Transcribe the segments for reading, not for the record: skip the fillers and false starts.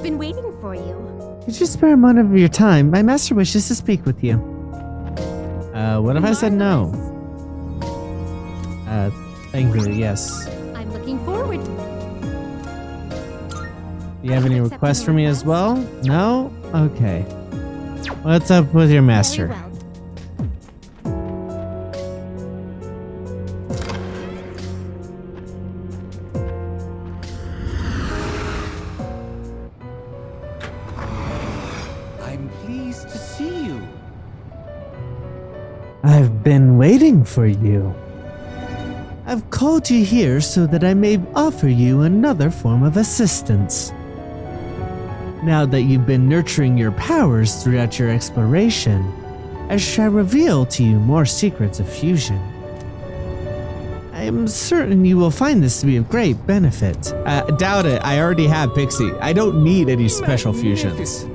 been waiting for you. Could you spare a moment of your time? My master wishes to speak with you. What if I said no? Thank you, yes. I'm looking forward. Do you have any requests for me as well? No? Okay. What's up with your master? Very well. I'm pleased to see you. I've been waiting for you. I've called you here so that I may offer you another form of assistance. Now that you've been nurturing your powers throughout your exploration, I shall reveal to you more secrets of fusion. I am certain you will find this to be of great benefit. Doubt it. I already have Pixie. I don't need any special fusions.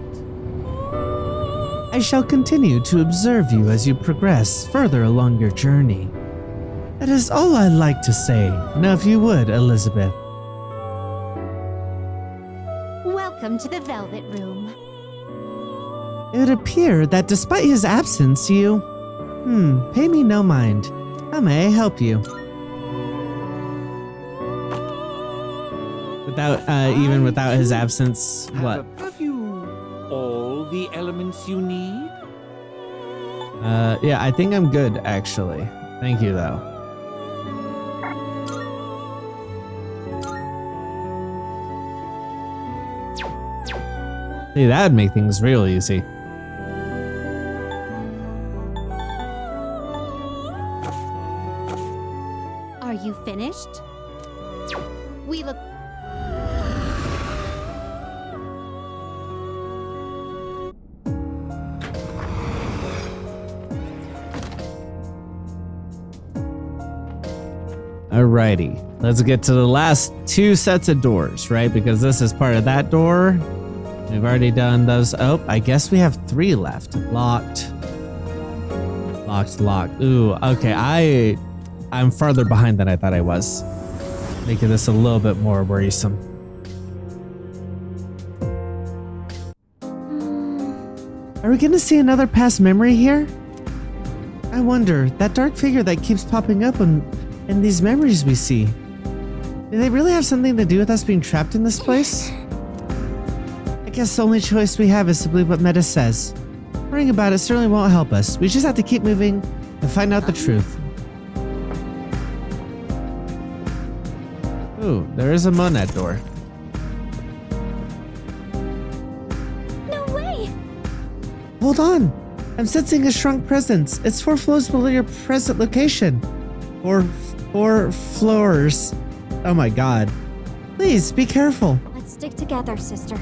I shall continue to observe you as you progress further along your journey. That is all I'd like to say. Now if you would, Elizabeth. Welcome to the Velvet Room. It would appear that despite his absence, you... pay me no mind. How may I help you? Even without his absence, what? Have you all the elements you need? Yeah, I think I'm good, actually. Thank you, though. See, that would make things real easy. Are you finished? We look... Alrighty, let's get to the last two sets of doors, right? Because this is part of that door. We've already done those. Oh, I guess we have 3 left. Locked. Locked. Ooh, okay. I'm farther behind than I thought I was. Making this a little bit more worrisome. Are we gonna see another past memory here? I wonder, that dark figure that keeps popping up in these memories we see. Do they really have something to do with us being trapped in this place? I guess the only choice we have is to believe what Meta says. Worrying about it certainly won't help us. We just have to keep moving and find out the truth. Ooh, there is a Monad door. No way! Hold on! I'm sensing a strong presence. It's 4 floors below your present location. Or 4 floors. Oh my god. Please, be careful. Let's stick together, sister.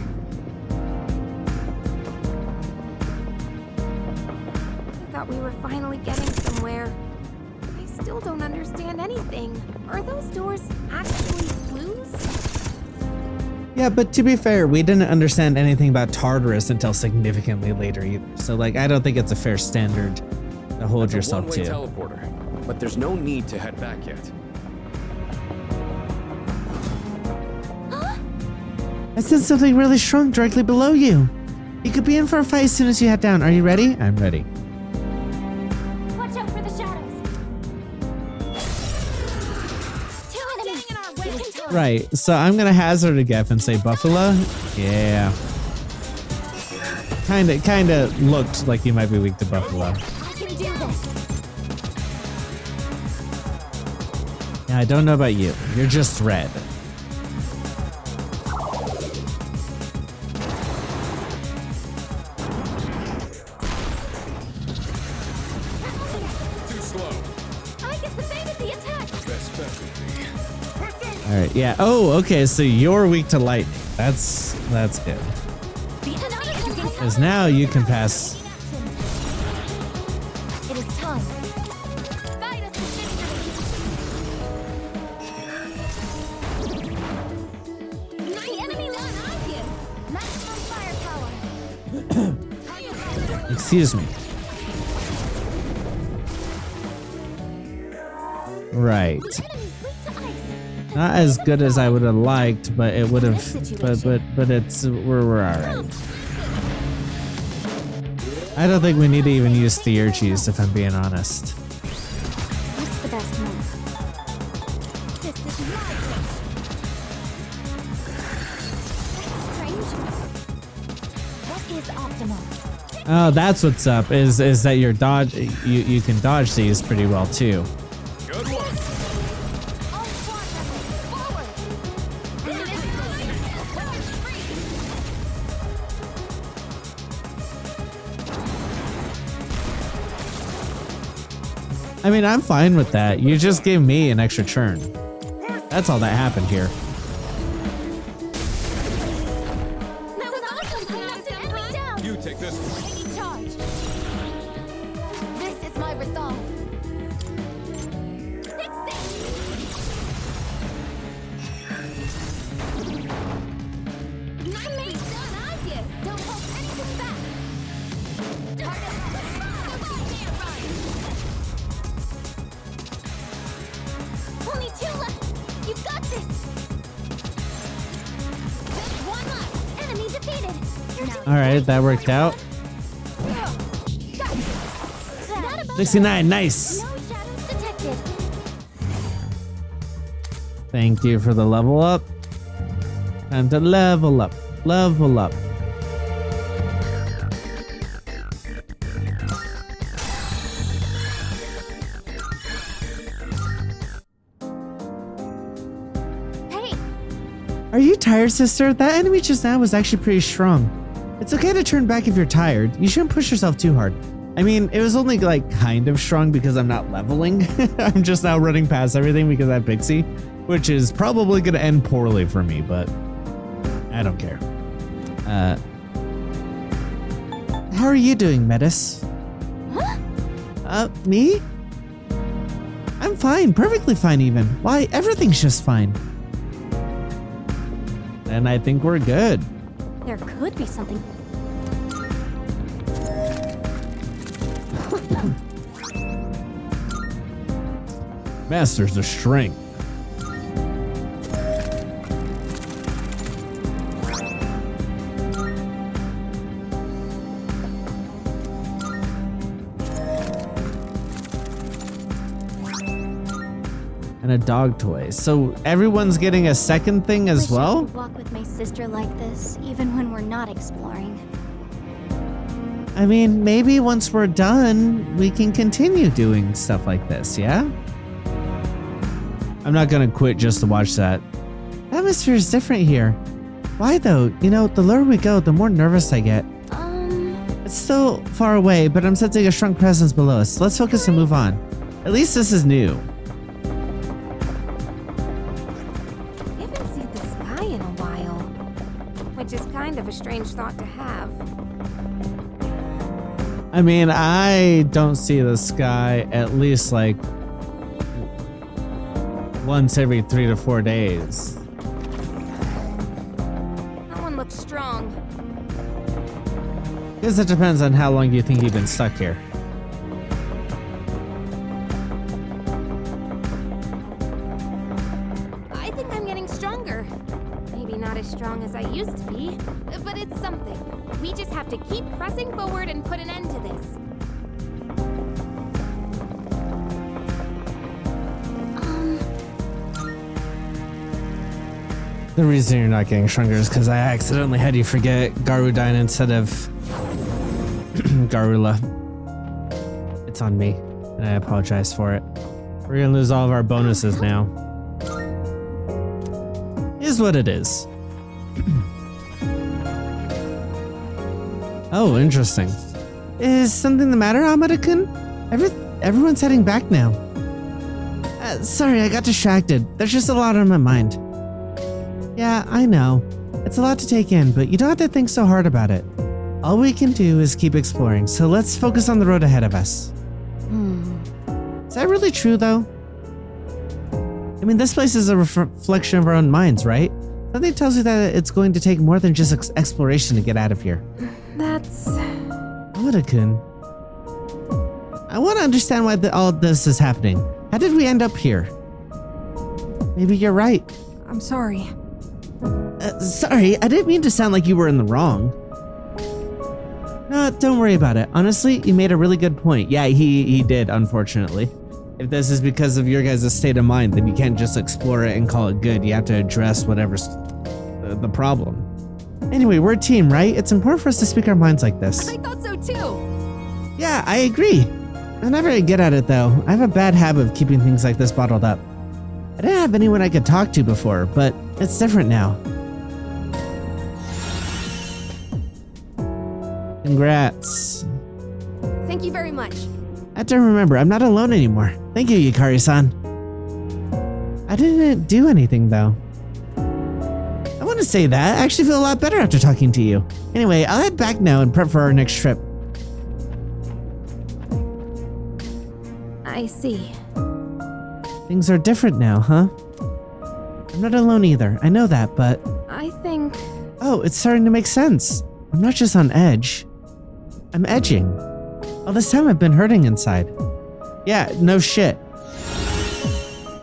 I thought we were finally getting somewhere. I still don't understand anything. Are those doors actually clues? Yeah, but to be fair, we didn't understand anything about Tartarus until significantly later either. So, like, I don't think it's a fair standard to hold yourself to. Teleporter, but there's no need to head back yet. I sense something really strong directly below you. You could be in for a fight as soon as you head down. Are you ready? I'm ready. Watch out for the shadows. Right, so I'm gonna hazard a guess and say Buffalo. Yeah. Kinda looked like you might be weak to Buffalo. I can do this. Yeah, I don't know about you. You're just red. All right, yeah. Oh, okay. So you're weak to lightning. That's good. Because now you can pass. It is time. The enemy line maximum firepower. Excuse me. Right. Not as good as I would have liked, but it would have. But it's we're all right. I don't think we need to even use Theurges, if I'm being honest. What's the best move? This is my wish. That's strange. What is optimal? Oh, that's what's up. Is that your dodge? You can dodge these pretty well too. Good one. All squad members, forward! I mean, I'm fine with that. You just gave me an extra turn. That's all that happened here. That was awesome! I knocked an enemy down! You take this one. Taking charge. This is my resolve. Fix this! Nice done, AIGIS! Don't hold anything back! Target locked. Can't run! Only 2 left! You've got this! Just 1 left! Enemy defeated! All right, that worked out. 69, nice. No shadows detected. Thank you for the level up. Time to level up. Level up. Hey, Are you tired, sister? That enemy just now was actually pretty strong. It's okay to turn back if you're tired. You shouldn't push yourself too hard. I mean, it was only like kind of strong because I'm not leveling. I'm just now running past everything because I have Pixie, which is probably going to end poorly for me, but I don't care. How are you doing, Metis? Me? I'm fine, perfectly fine even. Why, everything's just fine. And I think we're good. there could be something. Masters of Strength. And a dog toy. So everyone's getting a second thing as Wish I well? could walk with my sister like this, even when we're not exploring. I mean, maybe once we're done, we can continue doing stuff like this, yeah? I'm not gonna quit just to watch that. The atmosphere is different here. Why though? You know, the lower we go, the more nervous I get. It's still far away, but I'm sensing a strong presence below us. Let's focus and move on. At least this is new. We haven't seen the sky in a while, which is kind of a strange thought to have. I mean, I don't see the sky at least like once every 3 to 4 days. That one looks strong. Guess it depends on how long you think you've been stuck here. I think I'm getting stronger. Maybe not as strong as I used to be, but it's something. We just have to keep pressing forward and put an end to this. The reason you're not getting stronger is because I accidentally had you forget Garudine instead of Garula. It's on me, and I apologize for it. We're gonna lose all of our bonuses now. Is what it is. Oh, interesting. Is something the matter, Amada-kun? Everyone's heading back now. Sorry, I got distracted. There's just a lot on my mind. Yeah, I know. It's a lot to take in, but you don't have to think so hard about it. All we can do is keep exploring, so let's focus on the road ahead of us. Is that really true, though? I mean, this place is a reflection of our own minds, right? Something tells you that it's going to take more than just exploration to get out of here. That's... Amada-kun, I want to understand why all this is happening. How did we end up here? Maybe you're right. I'm sorry. Sorry, I didn't mean to sound like you were in the wrong. No, don't worry about it. Honestly, you made a really good point. Yeah, he did, unfortunately. If this is because of your guys' state of mind, then you can't just explore it and call it good. You have to address whatever's the problem. Anyway, we're a team, right? It's important for us to speak our minds like this. I thought so too. Yeah, I agree. I'm not very good at it, though. I have a bad habit of keeping things like this bottled up. I didn't have anyone I could talk to before, but it's different now. Congrats. Thank you very much. I have to remember, I'm not alone anymore. Thank you, Yukari-san. I didn't do anything, though. I want to say that. I actually feel a lot better after talking to you. Anyway, I'll head back now and prep for our next trip. I see. Things are different now, huh? I'm not alone either. I know that, but... I think... Oh, it's starting to make sense. I'm not just on edge. I'm edging. All this time I've been hurting inside. Yeah, no shit.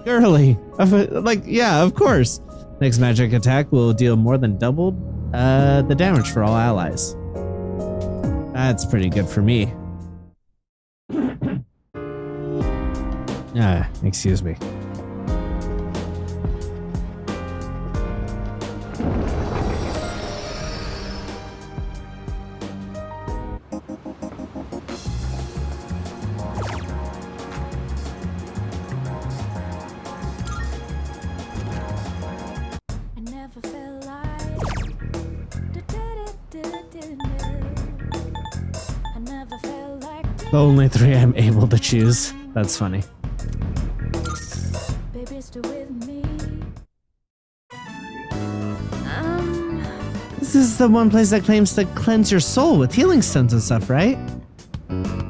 Girly. Like, yeah, of course. Next magic attack will deal more than double the damage for all allies. That's pretty good for me. Excuse me. I never felt like I never felt like The only three I'm able to choose. That's funny. baby still with me. This is the one place that claims to cleanse your soul with healing stones and stuff, right?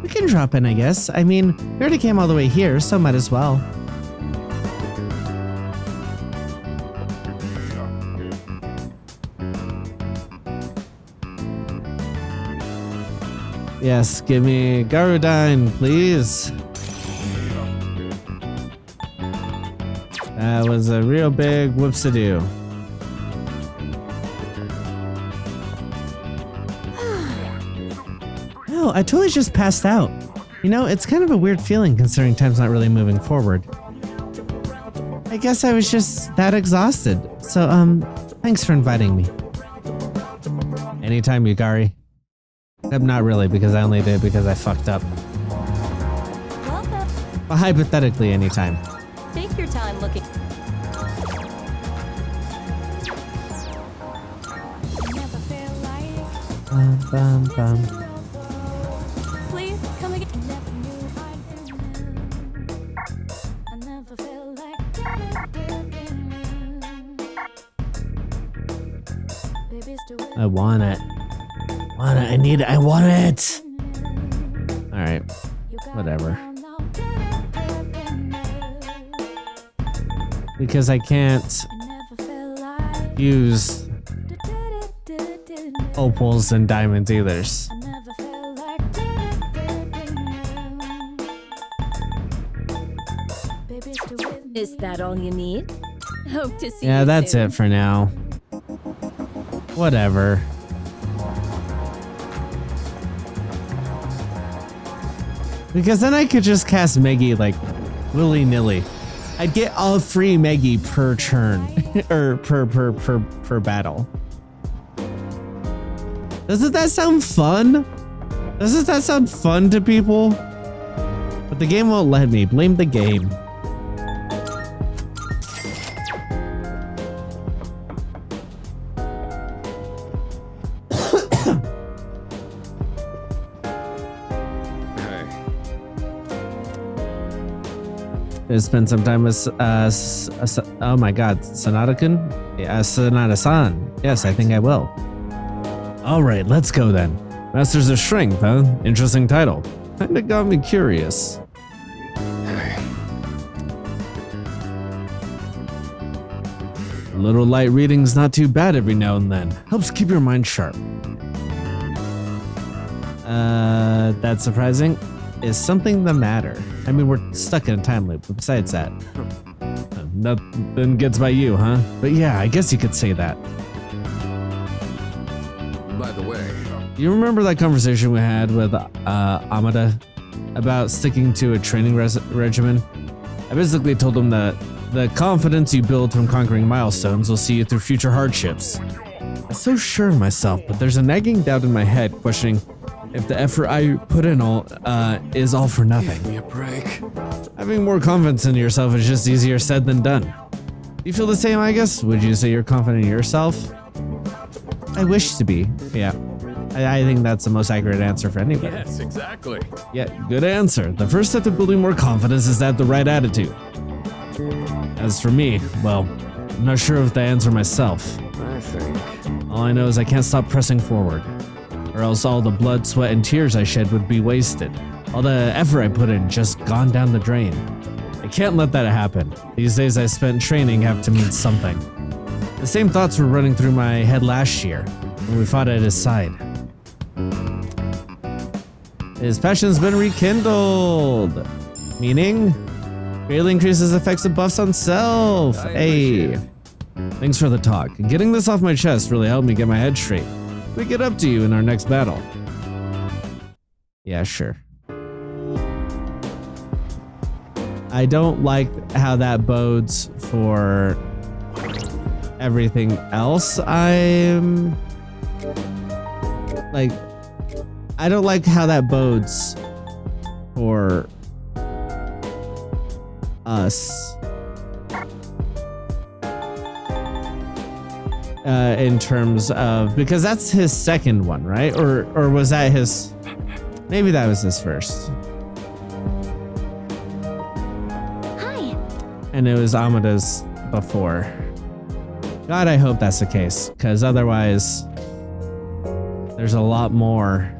We can drop in, I guess. I mean, we already came all the way here, so might as well. Yes, give me Garudine, please. That was a real big whoops-a-doo. No, I totally just passed out. You know, it's kind of a weird feeling considering time's not really moving forward. I guess I was just that exhausted. So, thanks for inviting me. Anytime, Yukari. Except not really, because I only did it because I fucked up. Welcome. But hypothetically, anytime. Take your time looking. I never felt like. Bum, bum, bum. Please come again. I never knew I knew. I never felt like. Baby still with I want it. I need it. I want it. Alright. Whatever. Because I can't use opals and diamonds either. Is that all you need? Hope to see Yeah, you that's soon. it for now. Whatever. Because then I could just cast Meggy like willy-nilly. I'd get all free Meggy per turn or per battle. Doesn't that sound fun? Doesn't that sound fun to people? But the game won't let me. Blame the game. Gonna spend some time with, oh my god, Sonata-kun? Yeah, Sonata-san. Yes, I think I will. Alright, let's go then. Masters of Strength, huh? Interesting title. Kinda got me curious. A little light reading's not too bad every now and then. Helps keep your mind sharp. That's surprising. Is something the matter? I mean, we're stuck in a time loop, but besides that. nothing gets by you, huh? But yeah, I guess you could say that. By the way, You remember that conversation we had with Amada about sticking to a training regimen? I basically told him that the confidence you build from conquering milestones will see you through future hardships. I'm so sure of myself, but there's a nagging doubt in my head questioning if the effort I put in is all for nothing. give me a break. Having more confidence in yourself is just easier said than done. You feel the same, I guess? Would you say you're confident in yourself? I wish to be, yeah. I think that's the most accurate answer for anybody. Yes, exactly. Yeah, good answer. The first step to building more confidence is to have the right attitude. As for me, well, I'm not sure of the answer myself. I think. All I know is I can't stop pressing forward, or else all the blood, sweat, and tears I shed would be wasted. All the effort I put in just gone down the drain. I can't let that happen. These days I spent training have to mean something. The same thoughts were running through my head last year when we fought at his side. His passion's been rekindled. Meaning? Greatly increases effects of buffs on self. I Hey. appreciate it. Thanks for the talk. Getting this off my chest really helped me get my head straight. We get up to you in our next battle. Yeah, sure. I don't like how that bodes for everything else. I don't like how that bodes for us. In terms of, because that's his second one, right? Or was that his, maybe that was his first. Hi. And it was Amada's before. God, I hope that's the case, because otherwise there's a lot more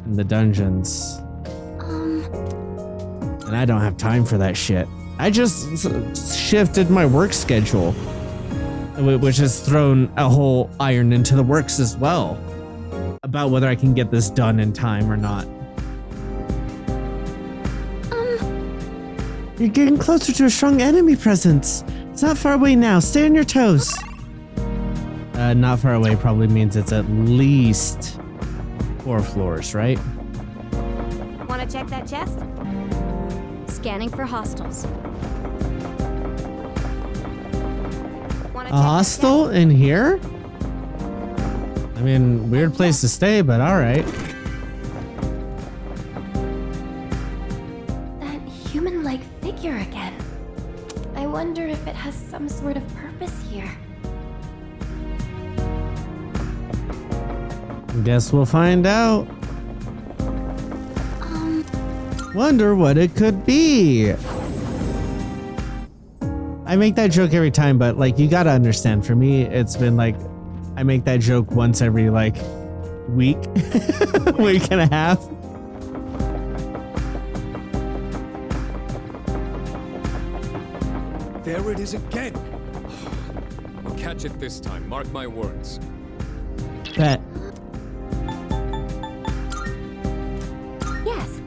in the dungeons. And I don't have time for that shit. I just shifted my work schedule, which has thrown a whole iron into the works as well, about whether I can get this done in time or not. You're getting closer to a strong enemy presence. It's not far away now. Stay on your toes. Not far away probably means it's at least 4 floors, right? Want to check that chest? Scanning for hostiles. Want A to check hostel in here? I mean, weird place to stay, but alright. That human-like figure again. I wonder if it has some sort of purpose here. Guess we'll find out. Wonder what it could be. I make that joke every time, but like, you gotta understand, for me, it's been like, I make that joke once every like week, week and a half. There it is again. I'll catch it this time. Mark my words. Bet. Yes.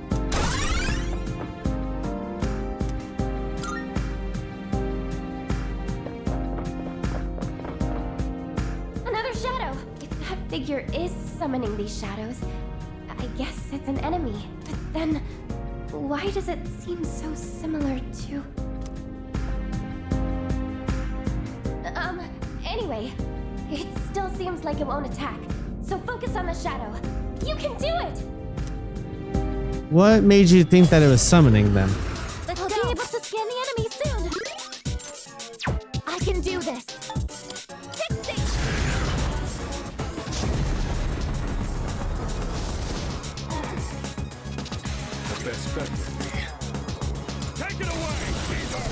Another shadow! If that figure is summoning these shadows, I guess it's an enemy. But then, why does it seem so similar to... Anyway, it still seems like it won't attack. So focus on the shadow. You can do it! What made you think that it was summoning them? Let's be able to scan the enemy soon. I can do this. Fixing. The best bet with me. Take it away, Caesar!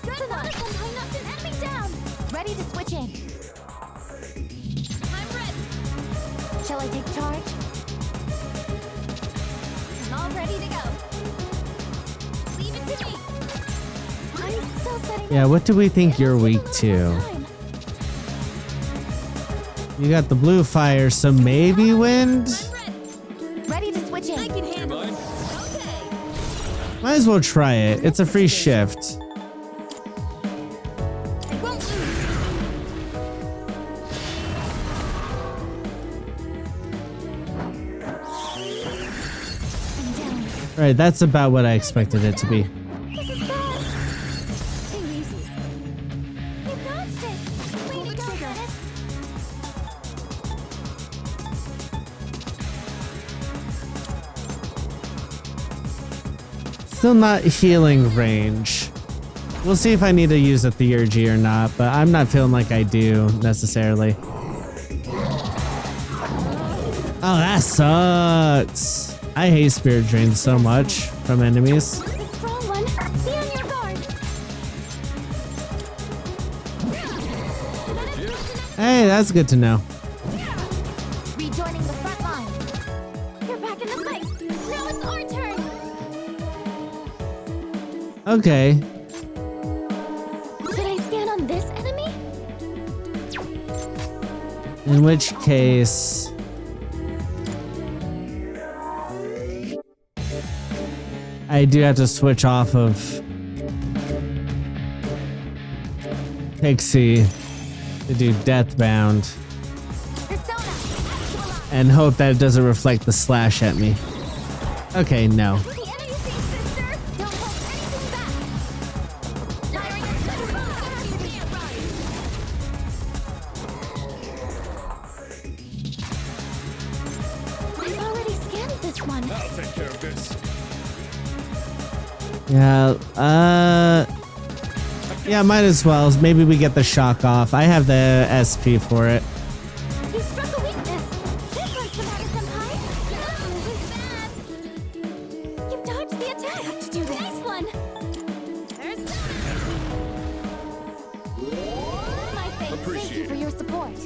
Good enough. I knocked an enemy down. Ready to switch in. I'm ready. Shall I take charge? I'm all ready to go. Leave it to me. I'm still setting. Yeah, what do we think you're weak to? You got the blue fire, so maybe wind? Ready to switch in. I can handle it. Okay. Might as well try it. It's a free shift. I won't lose. I'm down. Alright, that's about what I expected it to be. This is bad. Too easy. You dodged it. Way to go, Dennis. Still not healing range. We'll see if I need to use a theurgy or not, but I'm not feeling like I do necessarily. Oh, that sucks. I hate spirit drains so much from enemies. The strong one. Be on your guard. Hey, that's good to know. Rejoining the front line. You're back in the fight. Now it's our turn. Okay. Should I scan on this enemy? In which case... I do have to switch off of Pixie to do Deathbound Persona. Actualize. and hope that it doesn't reflect the slash at me. Okay, no. The enemy sees sister. Don't hold anything back. Firing a I've already scanned this one. I'll take care of this. Yeah, might as well. Maybe we get the shock off. I have the SP for it. You struck a weakness. This one's the matter, Senpai. This is bad. You dodged the attack. I have to do this. Nice one. My face. Thank you Appreciate for your support.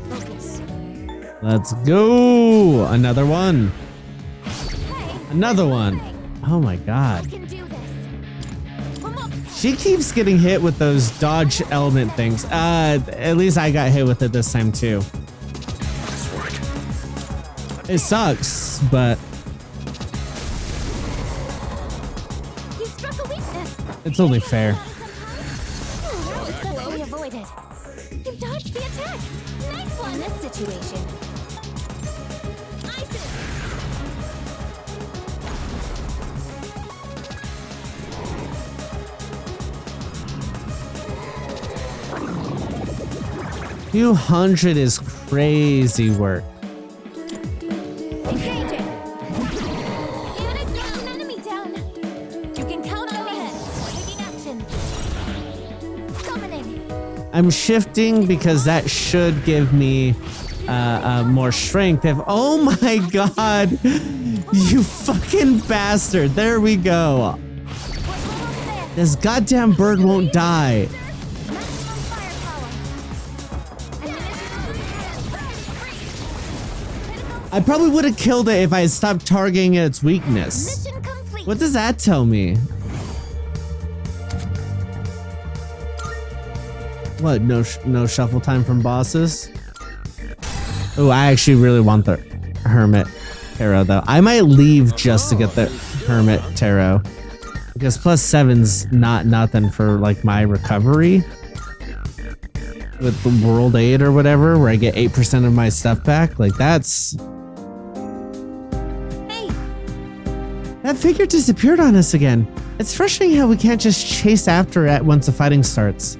Focus. Let's go. Another one. Hey, Another one. Oh my god. I can do this. Come on. She keeps getting hit with those dodge element things. At least I got hit with it this time too. It sucks, but You struck a weakness. it's only fair. Successfully avoided. You dodged the attack. Nice one. In this situation. ISIS. $200 is crazy work. Engaging. Even if there's an enemy down, you can count on me. Taking action. Summoning. I'm shifting because that should give me more strength. If oh my god, you fucking bastard! There we go. We're almost there. This goddamn bird won't die. Maximum firepower. I probably would have killed it if I had stopped targeting its weakness. Mission complete. What does that tell me? What? No shuffle time from bosses? Oh, I actually really want the Hermit Tarot though. I might leave just to get the Hermit Tarot because +7's not nothing for like my recovery with the World Aid or whatever, where I get 8% of my stuff back. Like that's. Hey, That figure disappeared on us again. It's frustrating how we can't just chase after it once the fighting starts.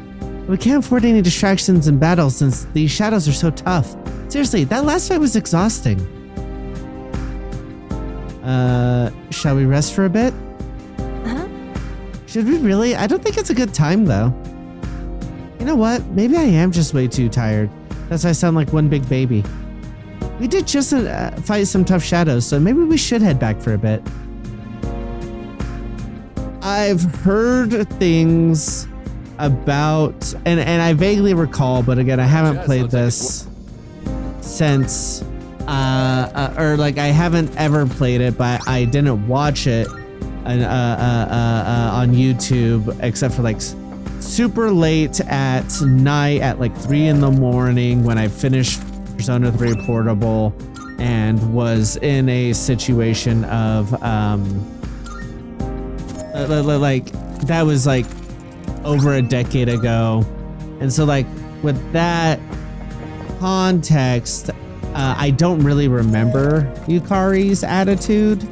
We can't afford any distractions in battle since these shadows are so tough. Seriously, that last fight was exhausting. Shall we rest for a bit? huh? Should we really? I don't think it's a good time though. You know what? Maybe I am just way too tired. That's why I sound like one big baby. We did just fight some tough shadows, so maybe we should head back for a bit. I've heard things about, and I vaguely recall, but again, I haven't played this since, or like I haven't ever played it, but I didn't watch it on YouTube except for like super late at night at like 3 in the morning when I finished Persona 3 Portable and was in a situation of like that was like over a decade ago, and so like with that context, I don't really remember Yukari's attitude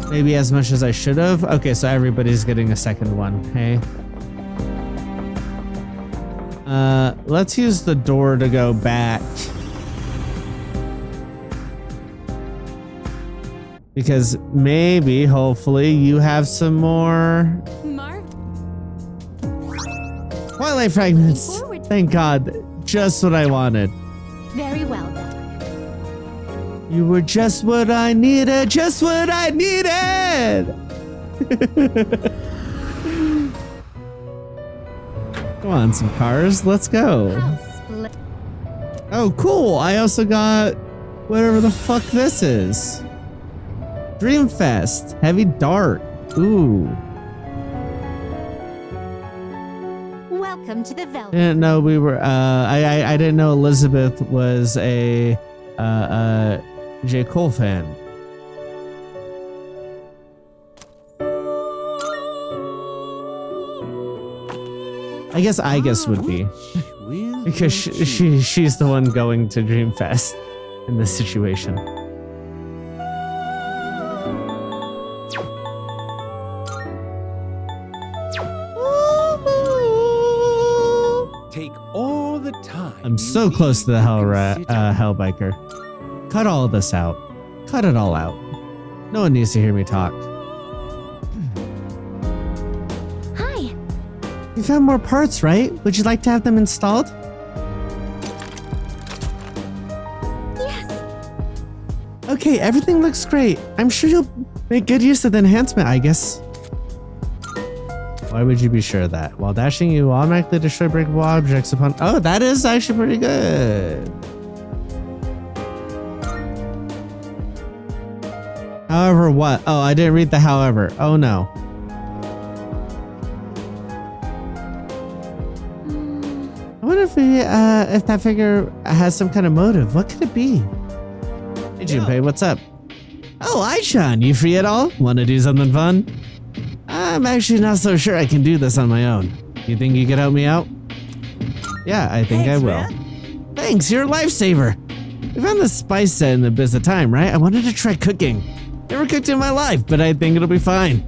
maybe as much as I should have. Okay, so everybody's getting a second one. Hey, let's use the door to go back. Because maybe, hopefully, you have some more Twilight fragments. Thank God. Just what I wanted. Very well then. You were just what I needed. Just what I needed. Come on, some cars. Let's go. Oh, cool. I also got whatever the fuck this is. Dreamfest, Heavy Dark. Ooh. Welcome to the Velvet. Didn't know we were. I didn't know Elizabeth was a J. Cole fan. I guess AIGIS would be, because she's the one going to Dreamfest in this situation. Take all the time. I'm so close to the Hellbiker. Cut all of this out. Cut it all out. No one needs to hear me talk. Hi. You found more parts, right? Would you like to have them installed? Yes. Okay, everything looks great. I'm sure you'll make good use of the enhancement, I guess. Why would you be sure of that? While dashing, you automatically destroy breakable objects upon... Oh, that is actually pretty good. However, what? Oh, I didn't read the however. Oh, no. I wonder if that figure has some kind of motive. What could it be? Hey, Junpei, what's up? Oh, Aichan, you free at all? Want to do something fun? I'm actually not so sure I can do this on my own. You think you could help me out? Yeah, I think I will. Man. Thanks, you're a lifesaver. We found this spice set in the Abyss of Time, right? I wanted to try cooking. Never cooked in my life, but I think it'll be fine.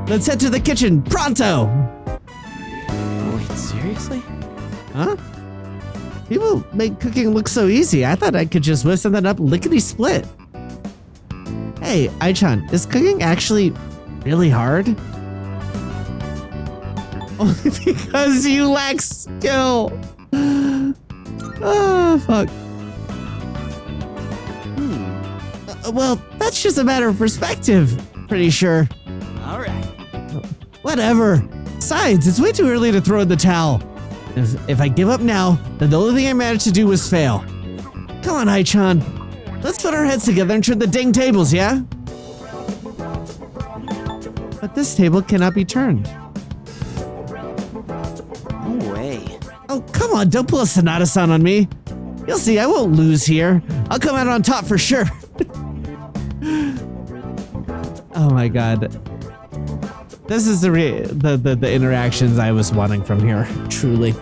Let's head to the kitchen, pronto! Wait, seriously? Huh? People make cooking look so easy. I thought I could just whip something up lickety-split. Hey, Aichan, is cooking actually really hard? Only because you lack skill. Oh, fuck. Well, that's just a matter of perspective. Pretty sure. All right. Whatever. Besides, it's way too early to throw in the towel. If I give up now, then the only thing I managed to do was fail. Come on, Aichan. Let's put our heads together and turn the dang tables, yeah? But this table cannot be turned. No way. Oh, come on, don't pull a Sonata-san on me. You'll see, I won't lose here. I'll come out on top for sure. Oh my god. This is the interactions I was wanting from here, truly.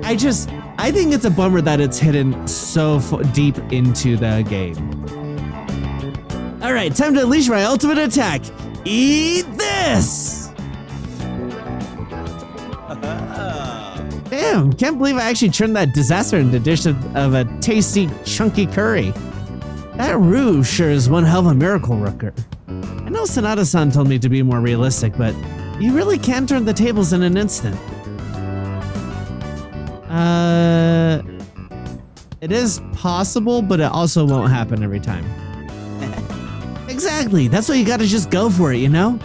I think it's a bummer that it's hidden so deep into the game. All right, time to unleash my ultimate attack. Eat this! Damn, can't believe I actually turned that disaster into a dish of a tasty, chunky curry. That roux sure is one hell of a miracle worker. I know Sonata-san told me to be more realistic, but you really can turn the tables in an instant. It is possible, but it also won't happen every time. Exactly, that's why you gotta just go for it, you know?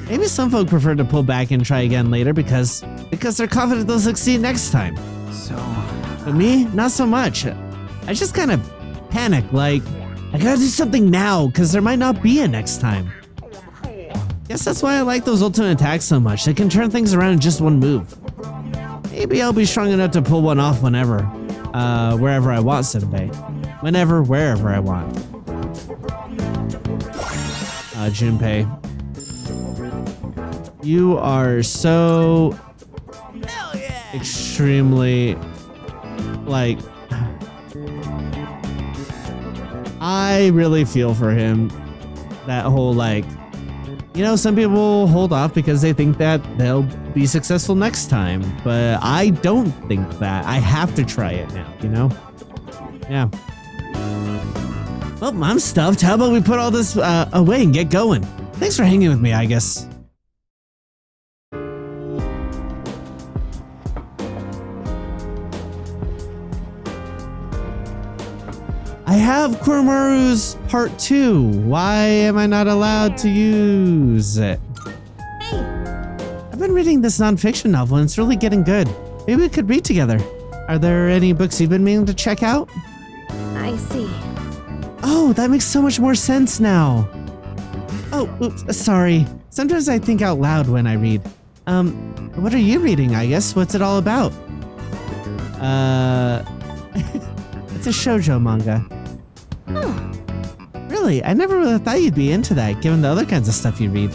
Maybe some folk prefer to pull back and try again later because they're confident they'll succeed next time. So... But me, not so much. I just kind of panic, like, I gotta do something now, because there might not be a next time. Guess that's why I like those ultimate attacks so much. They can turn things around in just one move. Maybe I'll be strong enough to pull one off whenever, wherever I want someday. Whenever, wherever I want. Junpei. You are so extremely like I really feel for him. That whole like, you know, some people hold off because they think that they'll be successful next time, but I don't think that. I have to try it now, you know? Yeah. Well, I'm stuffed. How about we put all this away and get going? Thanks for hanging with me, AIGIS. I have Koromaru's part 2. Why am I not allowed to use it? Hey, I've been reading this nonfiction novel and it's really getting good. Maybe we could read together. Are there any books you've been meaning to check out? I see. Oh, that makes so much more sense now. Oh, oops, sorry. Sometimes I think out loud when I read. What are you reading, AIGIS? What's it all about? It's a shoujo manga. Oh, Really? I never really thought you'd be into that, given the other kinds of stuff you read.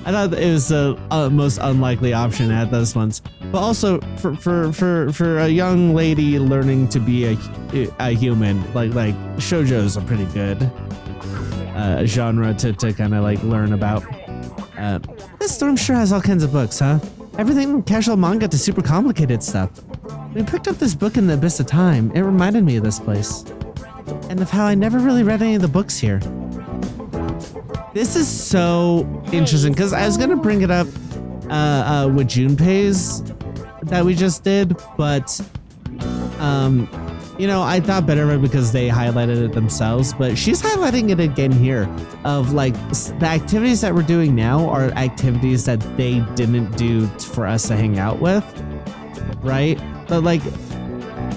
I thought it was the most unlikely option at those ones. But also, for a young lady learning to be a human, like shoujo's a pretty good genre to kind of like learn about. This storm sure has all kinds of books, huh? Everything from casual manga to super complicated stuff. When I picked up this book in the abyss of time, it reminded me of this place. And of how I never really read any of the books here. This is so interesting, because I was going to bring it up with Junpei's that we just did, but, you know, I thought better of it because they highlighted it themselves, but she's highlighting it again here, of like, the activities that we're doing now are activities that they didn't do for us to hang out with, right? But like,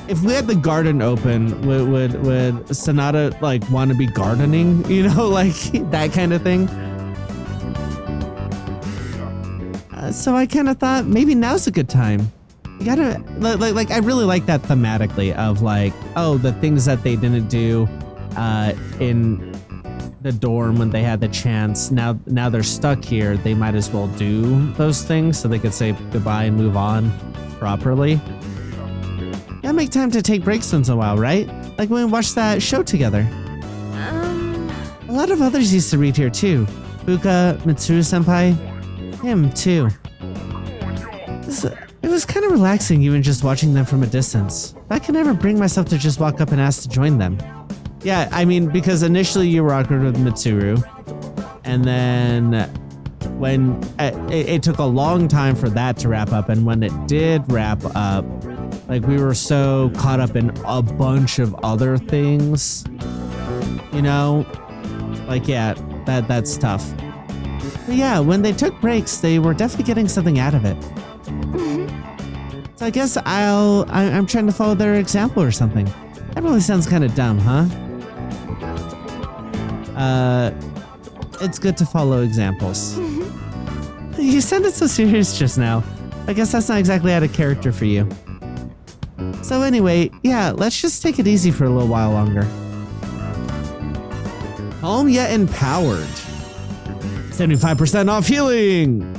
if we had the garden open, would Sonata like want to be gardening? You know, like that kind of thing. So I kind of thought maybe now's a good time. You gotta like I really like that thematically of like, oh, the things that they didn't do in the dorm when they had the chance. Now they're stuck here. They might as well do those things so they could say goodbye and move on properly. Gotta make time to take breaks once in a while, right? Like when we watched that show together. A lot of others used to read here too. Fuka, Mitsuru senpai, him too. It was kind of relaxing even just watching them from a distance. I could never bring myself to just walk up and ask to join them. Yeah, I mean, because initially you were awkward with Mitsuru, and then when it took a long time for that to wrap up, and when it did wrap up, like we were so caught up in a bunch of other things, you know? Like, yeah, that's tough. But yeah, when they took breaks, they were definitely getting something out of it. So I guess I'm trying to follow their example or something. That really sounds kind of dumb, huh? It's good to follow examples. You sounded so serious just now. I guess that's not exactly out of character for you. So anyway, yeah, let's just take it easy for a little while longer. Calm yet empowered. 75% off healing!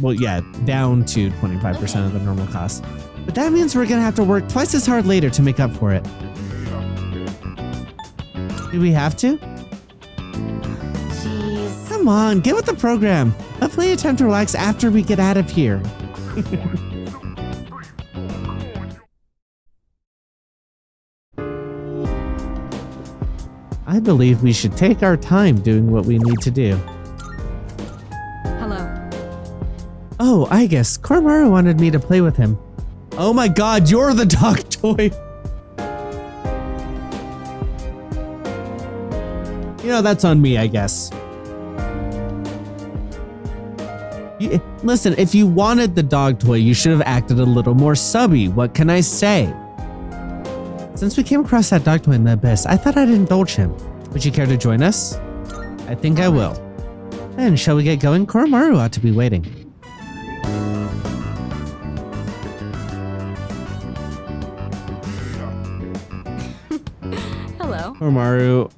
Well, yeah, down to 25% of the normal cost. But that means we're gonna have to work twice as hard later to make up for it. Do we have to? jeez. Come on, get with the program. I'll have plenty of time to relax after we get out of here. I believe we should take our time doing what we need to do. Hello. Oh, AIGIS, Koromaru wanted me to play with him. Oh my god, you're the dog toy! You know, that's on me, I guess. Listen, if you wanted the dog toy, you should have acted a little more subby. What can I say? Since we came across that dog toy in the abyss, I thought I'd indulge him. Would you care to join us? I think I will. Then, shall we get going? Koromaru ought to be waiting. Koromaru,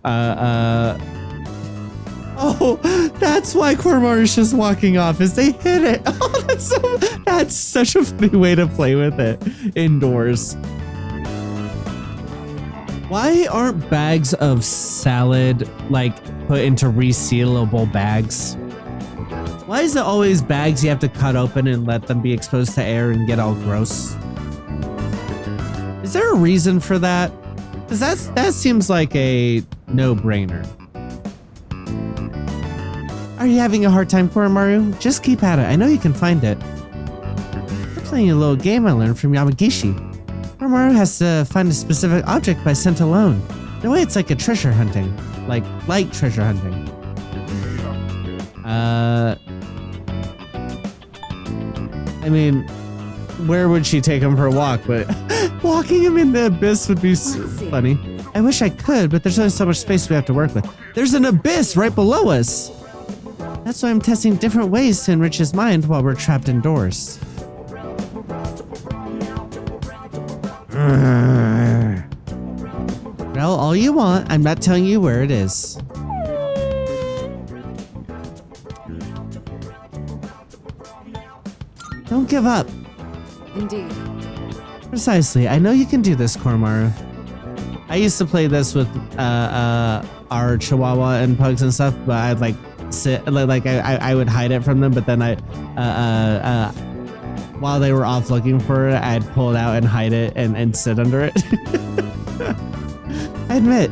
oh, that's why Koromaru's just walking off, is they hit it. Oh, that's such a funny way to play with it indoors. Why aren't bags of salad like put into resealable bags? Why is it always bags you have to cut open and let them be exposed to air and get all gross? Is there a reason for that? Because that seems like a no-brainer. Are you having a hard time, Koromaru? Just keep at it. I know you can find it. We're playing a little game I learned from AIGIS. Koromaru has to find a specific object by scent alone. In a way, it's like a treasure hunting. Like treasure hunting. I mean, where would she take him for a walk? But walking him in the abyss would be funny. I wish I could, but there's only so much space we have to work with. There's an abyss right below us. That's why I'm testing different ways to enrich his mind while we're trapped indoors. Well, all you want. I'm not telling you where it is. Don't give up. Indeed. Precisely. I know you can do this, Koromaru. I used to play this with our Chihuahua and pugs and stuff, but I'd like sit like I would hide it from them, but then while they were off looking for it, I'd pull it out and hide it and sit under it. I admit,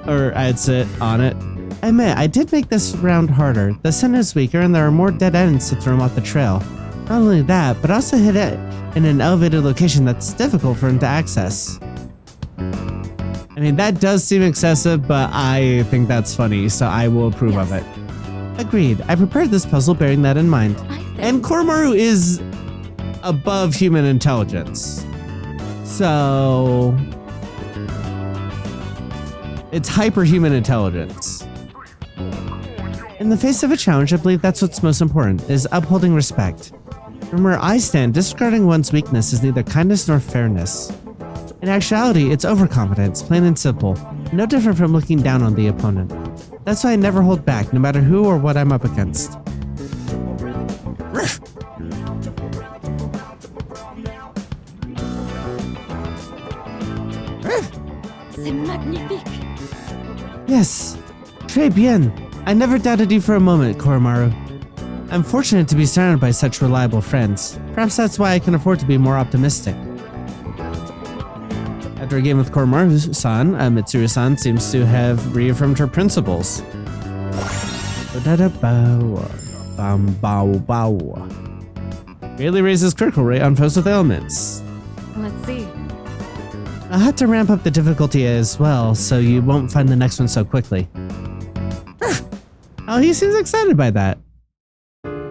or I'd sit on it. I admit, I did make this round harder. The sun is weaker and there are more dead ends to throw him off the trail. Not only that, but also hit it in an elevated location that's difficult for him to access. I mean, that does seem excessive, but I think that's funny, so I will approve of it. Agreed. I prepared this puzzle bearing that in mind. And Koromaru is above human intelligence. So it's hyperhuman intelligence. In the face of a challenge, I believe that's what's most important, is upholding respect. From where I stand, disregarding one's weakness is neither kindness nor fairness. In actuality, it's overconfidence, plain and simple, no different from looking down on the opponent. That's why I never hold back, no matter who or what I'm up against. C'est magnifique. Yes, très bien. I never doubted you for a moment, Koromaru. I'm fortunate to be surrounded by such reliable friends. Perhaps that's why I can afford to be more optimistic. After a game with Koromaru-san, Mitsuru-san seems to have reaffirmed her principles. Greatly raises critical rate on foes with ailments. Let's see. I'll have to ramp up the difficulty as well, so you won't find the next one so quickly. Oh, he seems excited by that.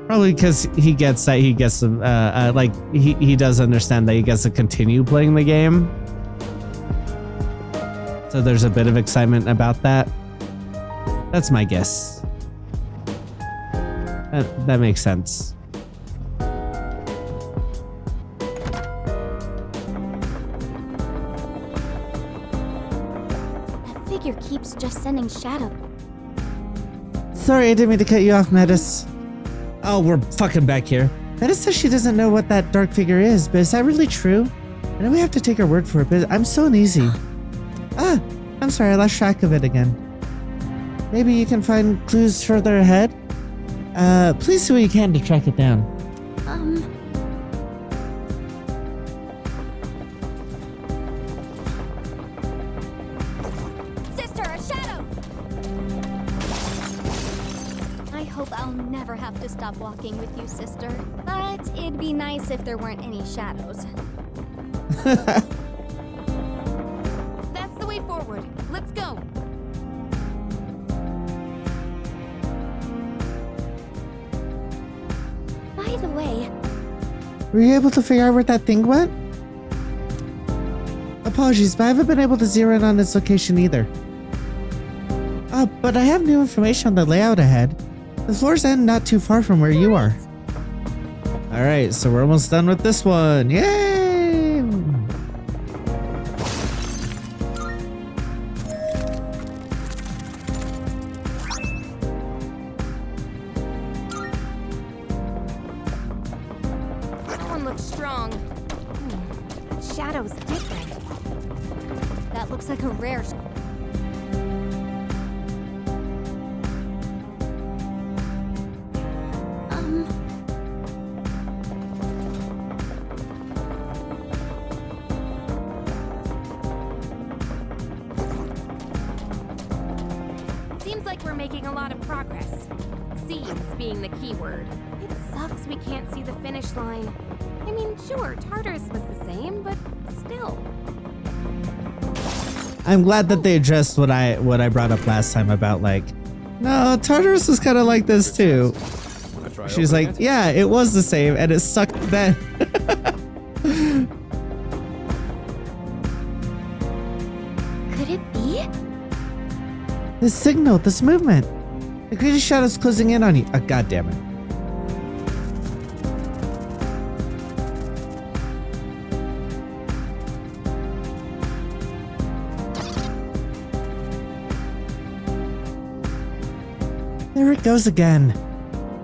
Probably because he gets that he gets to, he does understand that he gets to continue playing the game. So there's a bit of excitement about that. That's my guess. That makes sense. That figure keeps just sending shadow. Sorry, I didn't mean to cut you off, Metis. Oh, we're fucking back here. Metis says she doesn't know what that dark figure is, but is that really true? I know we have to take her word for it, but I'm so uneasy. Ah, I'm sorry, I lost track of it again. Maybe you can find clues further ahead? Please do what you can to track it down. Sister, a shadow! I hope I'll never have to stop walking with you, sister. But it'd be nice if there weren't any shadows. That's the way forward. Let's go. By the way, Were you able to figure out where that thing went? Apologies, but I haven't been able to zero in on its location either. Oh, but I have new information on the layout ahead. The floors end not too far from where you are. Alright, so we're almost done with this one. Yay! looks strong. That shadow's different. That looks like a rare. Seems like we're making a lot of progress. Seems being the key word. It sucks we can't see the finish line. I mean, sure, Tartarus was the same, but still. I'm glad that they addressed what I brought up last time about like, no, Tartarus was kind of like this too. Wanna try She's opening like, it? yeah, it was the same, and it sucked then. Could it be? This signal, this movement. The greatest shadow's closing in on you. Oh, God damn it. There it goes again.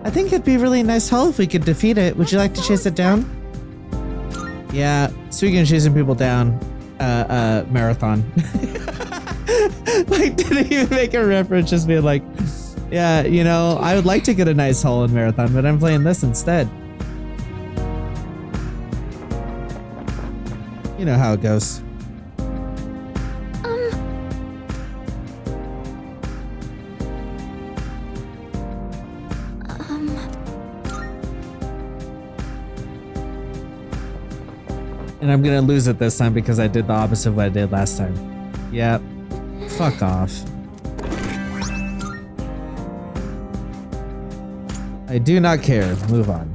I think it'd be a really nice haul if we could defeat it. Would you like to chase it down? Yeah, speaking of chasing people down, marathon. Like, didn't even make a reference, just being like, yeah, you know, I would like to get a nice haul in marathon, but I'm playing this instead. You know how it goes. And I'm gonna lose it this time because I did the opposite of what I did last time. Yep. Fuck off. I do not care. Move on.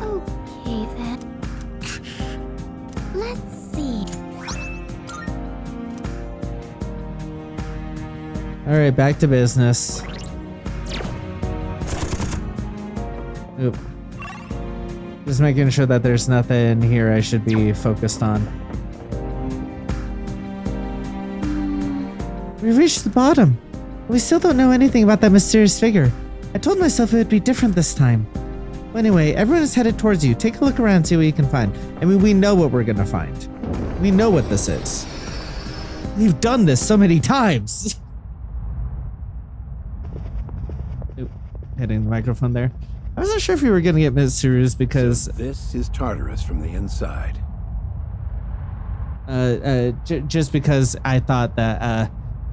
Okay then. Let's see. Alright, back to business. Oop. Just making sure that there's nothing here I should be focused on. We've reached the bottom. We still don't know anything about that mysterious figure. I told myself it would be different this time. Well, anyway, everyone is headed towards you. Take a look around and see what you can find. I mean, we know what we're gonna find. We know what this is. We've done this so many times. Oop, hitting the microphone there. I wasn't sure if you were gonna get Mitsuru's because This is Tartarus from the inside. just because I thought that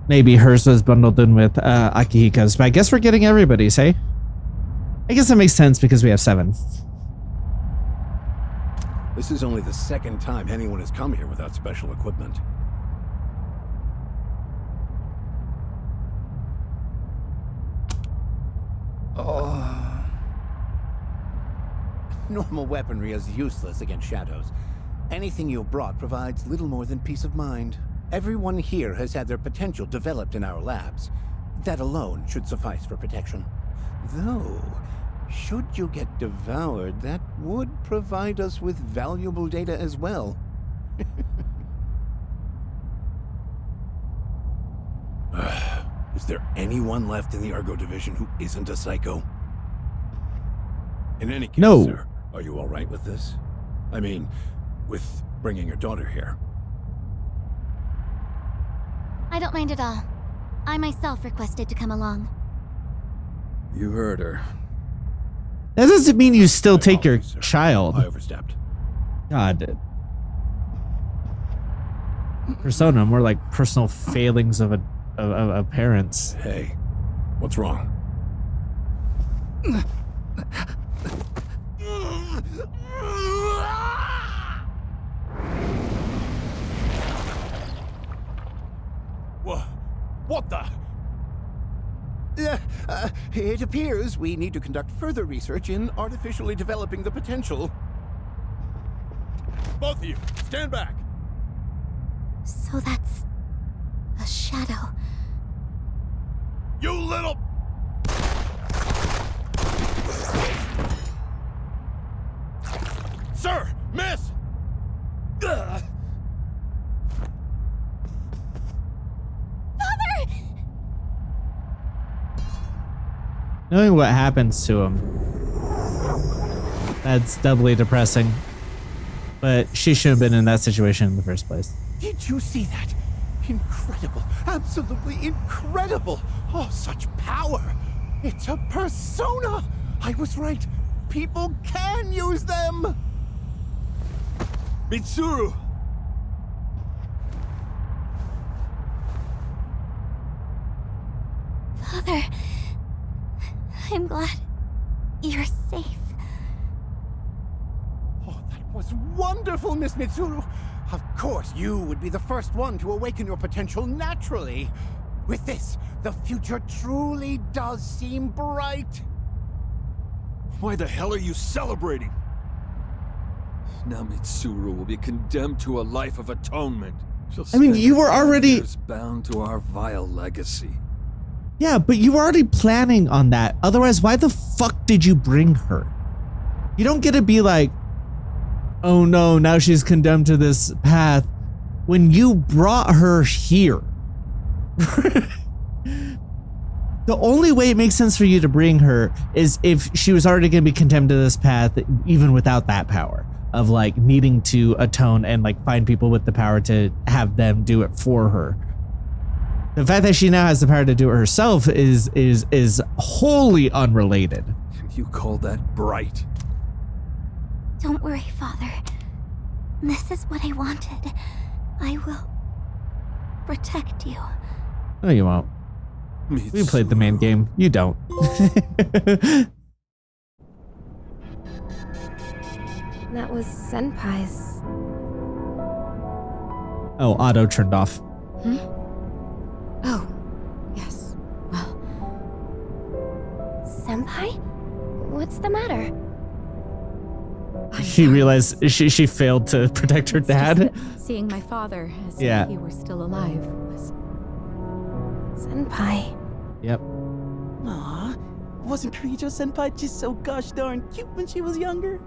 maybe hers was bundled in with Akihiko's, but I guess we're getting everybody's, hey? I guess that makes sense because we have 7. This is only the second time anyone has come here without special equipment. Oh. Normal weaponry is useless against shadows. Anything you've brought provides little more than peace of mind. Everyone here has had their potential developed in our labs. That alone should suffice for protection. Though, should you get devoured, that would provide us with valuable data as well. Is there anyone left in the Argo division who isn't a psycho? In any case, No. sir, are you all right with this? I mean, with bringing your daughter here. I don't mind at all. I myself requested to come along. You heard her. That doesn't mean you still take your Apologies, sir. child. I overstepped. God. Persona, more like personal failings of parents. Hey, what's wrong? What the? It appears we need to conduct further research in artificially developing the potential. Both of you, stand back. So that's a shadow. You little... Sir! Miss! Ugh. Knowing what happens to him. That's doubly depressing. But she should have been in that situation in the first place. Did you see that? Incredible. Absolutely incredible. Oh, such power. It's a persona. I was right. People can use them. Mitsuru! Father, I'm glad you're safe. Oh, that was wonderful, Miss Mitsuru. Of course, you would be the first one to awaken your potential naturally. With this, the future truly does seem bright. Why the hell are you celebrating? Now Mitsuru will be condemned to a life of atonement. I mean, you were already bound to our vile legacy. Yeah, but you were already planning on that. Otherwise, why the fuck did you bring her? You don't get to be like, oh no, now she's condemned to this path when you brought her here. The only way it makes sense for you to bring her is if she was already going to be condemned to this path, even without that power of like needing to atone and like find people with the power to have them do it for her. The fact that she now has the power to do it herself is wholly unrelated. You call that bright? Don't worry, Father. This is what I wanted. I will protect you. No, you won't. We played the main game. You don't. That was Senpai's. Oh, auto turned off. Hmm? Oh, yes. Well. Senpai? What's the matter? She realized she failed to protect her dad. Seeing my father as Yeah. if he were still alive was... Senpai. Yep. Aw, wasn't Kirijo Senpai just so gosh darn cute when she was younger?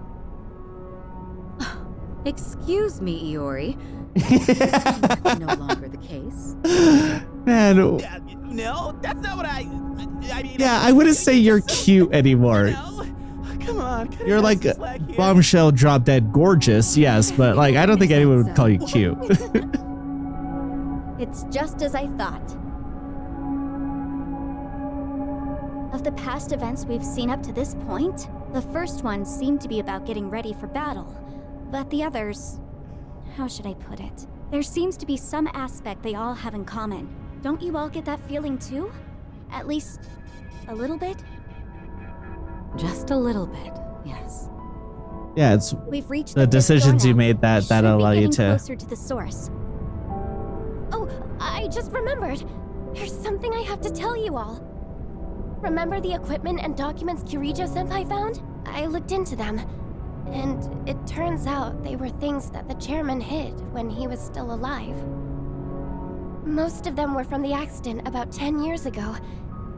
Excuse me, Iori. That's no longer the case. Man. No, that's not what I mean... Yeah, I wouldn't say you're cute anymore. Come on. You're like bombshell drop dead gorgeous, yes, but like I don't think anyone would call you cute. It's just as I thought. Of the past events we've seen up to this point, the first one seemed to be about getting ready for battle. But the others... how should I put it? There seems to be some aspect they all have in common. Don't you all get that feeling too? At least, a little bit? Just a little bit, yes. Yeah, it's We've reached the fifth decisions door you now. made that Should be allow you getting to. closer to the source. Oh, I just remembered. There's something I have to tell you all. Remember the equipment and documents Kirijo-senpai found? I looked into them, and it turns out they were things that the chairman hid when he was still alive. Most of them were from the accident about 10 years ago.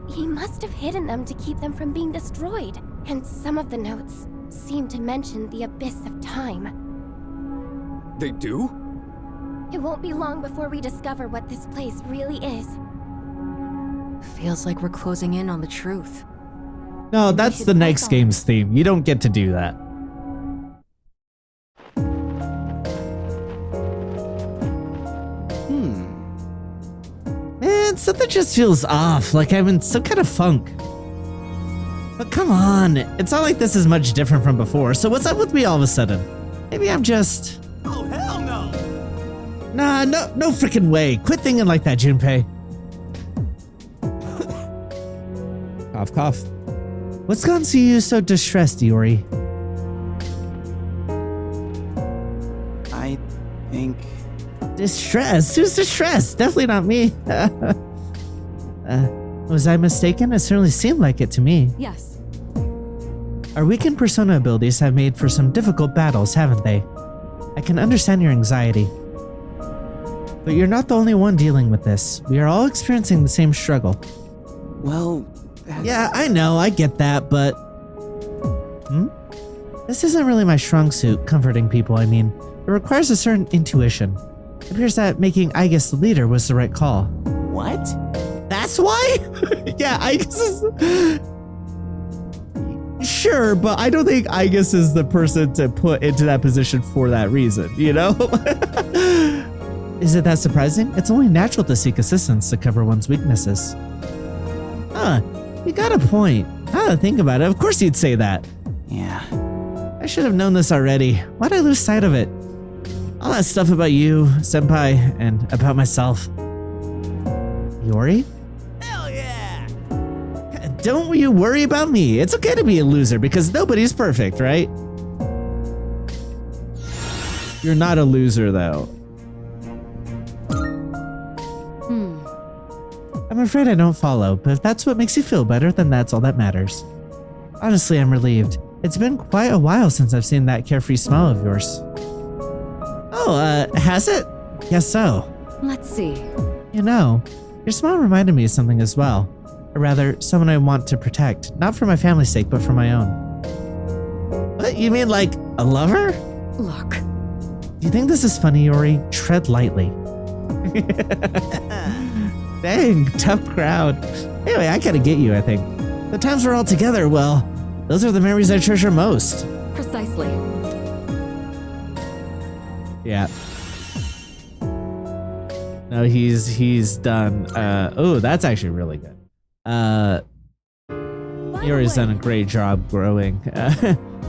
He must have hidden them to keep them from being destroyed, and some of the notes seem to mention the abyss of time. They do? It won't be long before we discover what this place really is. Feels like we're closing in on the truth. No, that's should the press next on. game's theme. You don't get to do that. Man, something just feels off, like I'm in some kind of funk. But come on, it's not like this is much different from before, so what's up with me all of a sudden? Maybe I'm just... Oh, hell no! Nah, no freaking way. Quit thinking like that, Junpei. Cough, cough. What's gotten you so distressed, Iori? I think... Distressed? Who's distressed? Definitely not me. Was I mistaken? It certainly seemed like it to me. Yes. Our weakened persona abilities have made for some difficult battles, haven't they? I can understand your anxiety. But you're not the only one dealing with this. We are all experiencing the same struggle. Well, that's... Yeah, I know, I get that, but... This isn't really my strong suit, comforting people, I mean. It requires a certain intuition. It appears that making AIGIS the leader was the right call. What? That's why? Yeah, AIGIS is... Sure, but I don't think Aigis is the person to put into that position for that reason, you know? Is it that surprising? It's only natural to seek assistance to cover one's weaknesses. Huh, you got a point. Now that I think about it, of course you'd say that. Yeah. I should have known this already. Why'd I lose sight of it? All that stuff about you, Senpai, and about myself. Iori? Hell yeah! Don't you worry about me. It's okay to be a loser because nobody's perfect, right? You're not a loser, though. I'm afraid I don't follow, but if that's what makes you feel better, then that's all that matters. Honestly, I'm relieved. It's been quite a while since I've seen that carefree smile of yours. Oh, has it? Guess so. Let's see. You know, your smile reminded me of something as well. Or rather, someone I want to protect. Not for my family's sake, but for my own. What? You mean like a lover? Look. Do you think this is funny, Iori? Tread lightly. Dang, tough crowd. Anyway, I gotta get you, I think. The times we're all together, well, those are the memories I treasure most. Precisely. Yeah. No, he's done. Oh, that's actually really good. Iori's done a great job growing.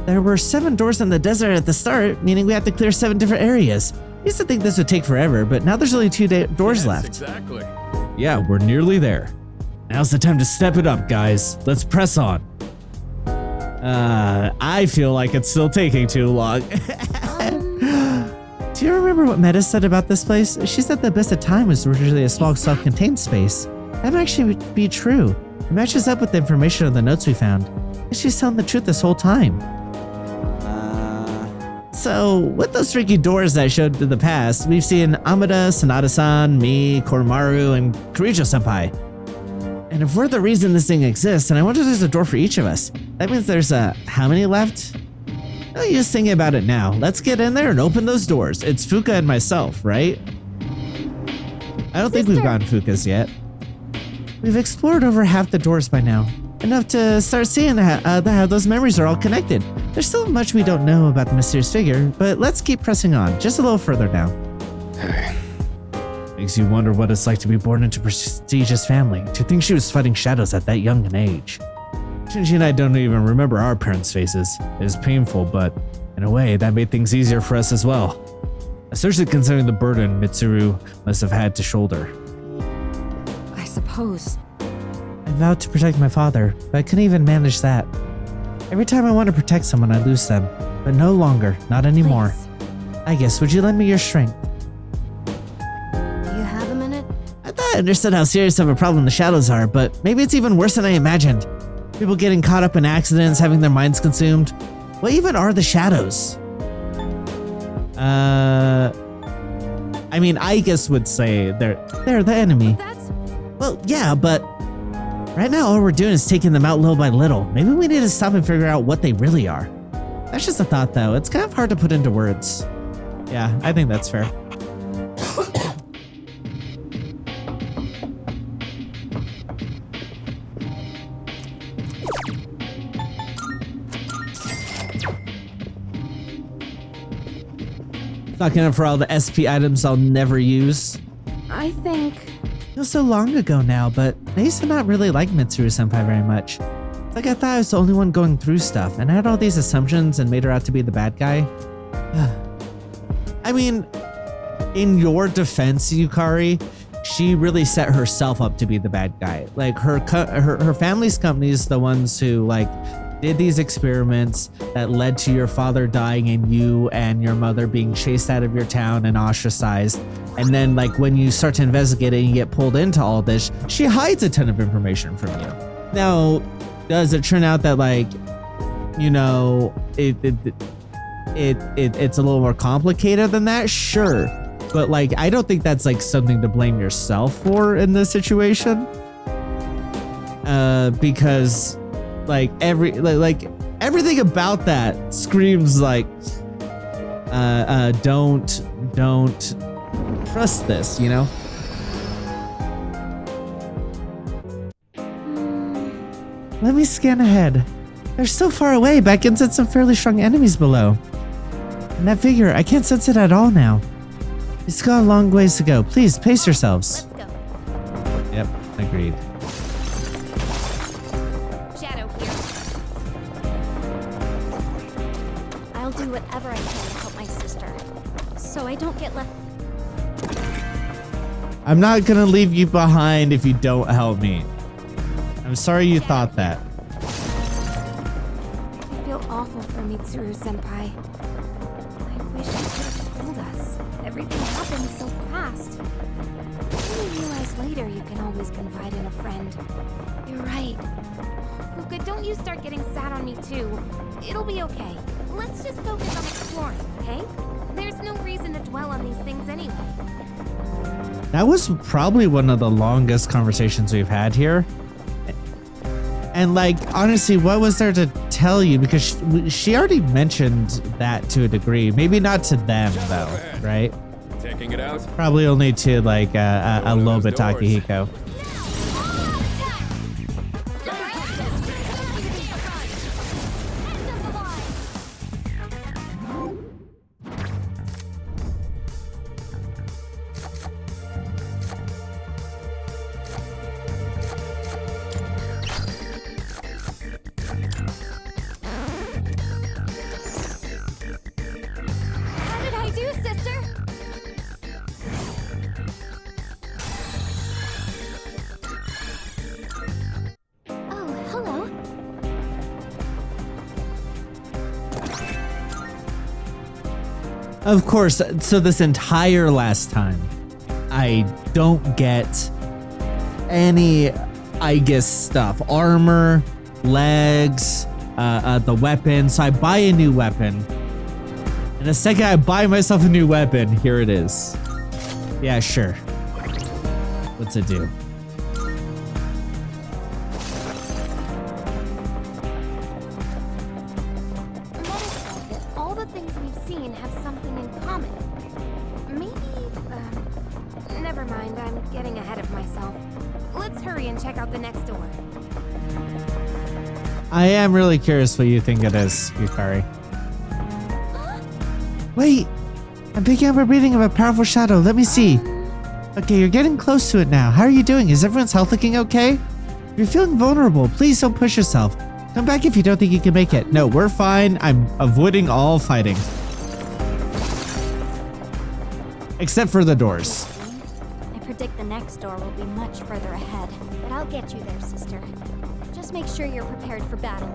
There were 7 doors in the desert at the start, meaning we had to clear 7 different areas. I used to think this would take forever, but now there's only 2 doors left. Exactly. Yeah, we're nearly there. Now's the time to step it up, guys. Let's press on. I feel like it's still taking too long. Do you remember what Meta said about this place? She said the Abyss of Time was originally a small self-contained space. That might actually be true. It matches up with the information on the notes we found. And she's telling the truth this whole time. So, with those freaky doors that showed to the past, we've seen Amada, Sanada-san, me, Koromaru, and Kirijo-senpai. And if we're the reason this thing exists, and I wonder if there's a door for each of us, that means there's how many left? No use thinking about it now. Let's get in there and open those doors. It's Fuka and myself, right? I don't think we've gotten Fuka's yet. We've explored over half the doors by now. Enough to start seeing how those memories are all connected. There's still much we don't know about the mysterious figure, but let's keep pressing on, just a little further now. Makes you wonder what it's like to be born into a prestigious family, to think she was fighting shadows at that young an age. Shinji and I don't even remember our parents' faces. It is painful, but in a way, that made things easier for us as well. Especially considering the burden Mitsuru must have had to shoulder. I suppose. I vowed to protect my father, but I couldn't even manage that. Every time I want to protect someone, I lose them. But no longer, not anymore. AIGIS, would you lend me your strength? Do you have a minute? I thought I understood how serious of a problem the shadows are, but maybe it's even worse than I imagined. People getting caught up in accidents, having their minds consumed. What even are the shadows? I mean, AIGIS would say they're the enemy. Well, yeah, but right now all we're doing is taking them out little by little. Maybe we need to stop and figure out what they really are. That's just a thought, though. It's kind of hard to put into words. Yeah, I think that's fair. Stocking up for all the SP items I'll never use. I think... It was so long ago now, but I used to not really like Mitsuru-senpai very much. It's like I thought I was the only one going through stuff, and I had all these assumptions and made her out to be the bad guy. I mean, in your defense, Yukari, she really set herself up to be the bad guy. Like, her family's company is the ones who, like, did these experiments that led to your father dying and you and your mother being chased out of your town and ostracized. And then, like, when you start to investigate it and you get pulled into all this, she hides a ton of information from you. Now, does it turn out that, like, you know, it's a little more complicated than that? Sure. But, like, I don't think that's, like, something to blame yourself for in this situation. Because, like, everything about that screams, like, don't trust this, you know? Let me scan ahead. They're so far away, but I can sense some fairly strong enemies below. And that figure, I can't sense it at all now. It's got a long ways to go. Please, pace yourselves. Let's go. Yep, agreed. Shadow here. I'll do whatever I can to help my sister, so I don't get left. I'm not gonna leave you behind if you don't help me. I'm sorry you thought that. I feel awful for Mitsuru-senpai. I wish he could have told us. Everything happened so fast. I only realized later you can always confide in a friend. You're right. Luca, don't you start getting sad on me too. It'll be okay. Let's just focus on exploring, okay? There's no reason to dwell on these things anyway. That was probably one of the longest conversations we've had here. And like, honestly, what was there to tell you? Because she already mentioned that to a degree. Maybe not to them though, right? Taking it out? Probably only to like a little bit Takahiko. How did I do, sister? Oh, hello. Of course, so this entire last time, I don't get any AIGIS stuff. Armor, legs, the weapon. So I buy a new weapon. And the second I buy myself a new weapon, here it is. Yeah, sure. What's it do? Meta said that all the things we've seen have something in common. Maybe, never mind, I'm getting ahead of myself. Let's hurry and check out the next door. I am really curious what you think it is, Yukari. Wait! I'm picking up a reading of a powerful shadow. Let me see. Okay, you're getting close to it now. How are you doing? Is everyone's health looking okay? You're feeling vulnerable. Please don't push yourself. Come back if you don't think you can make it. No, we're fine. I'm avoiding all fighting. Except for the doors. I predict the next door will be much further ahead, but I'll get you there, sister. Just make sure you're prepared for battle.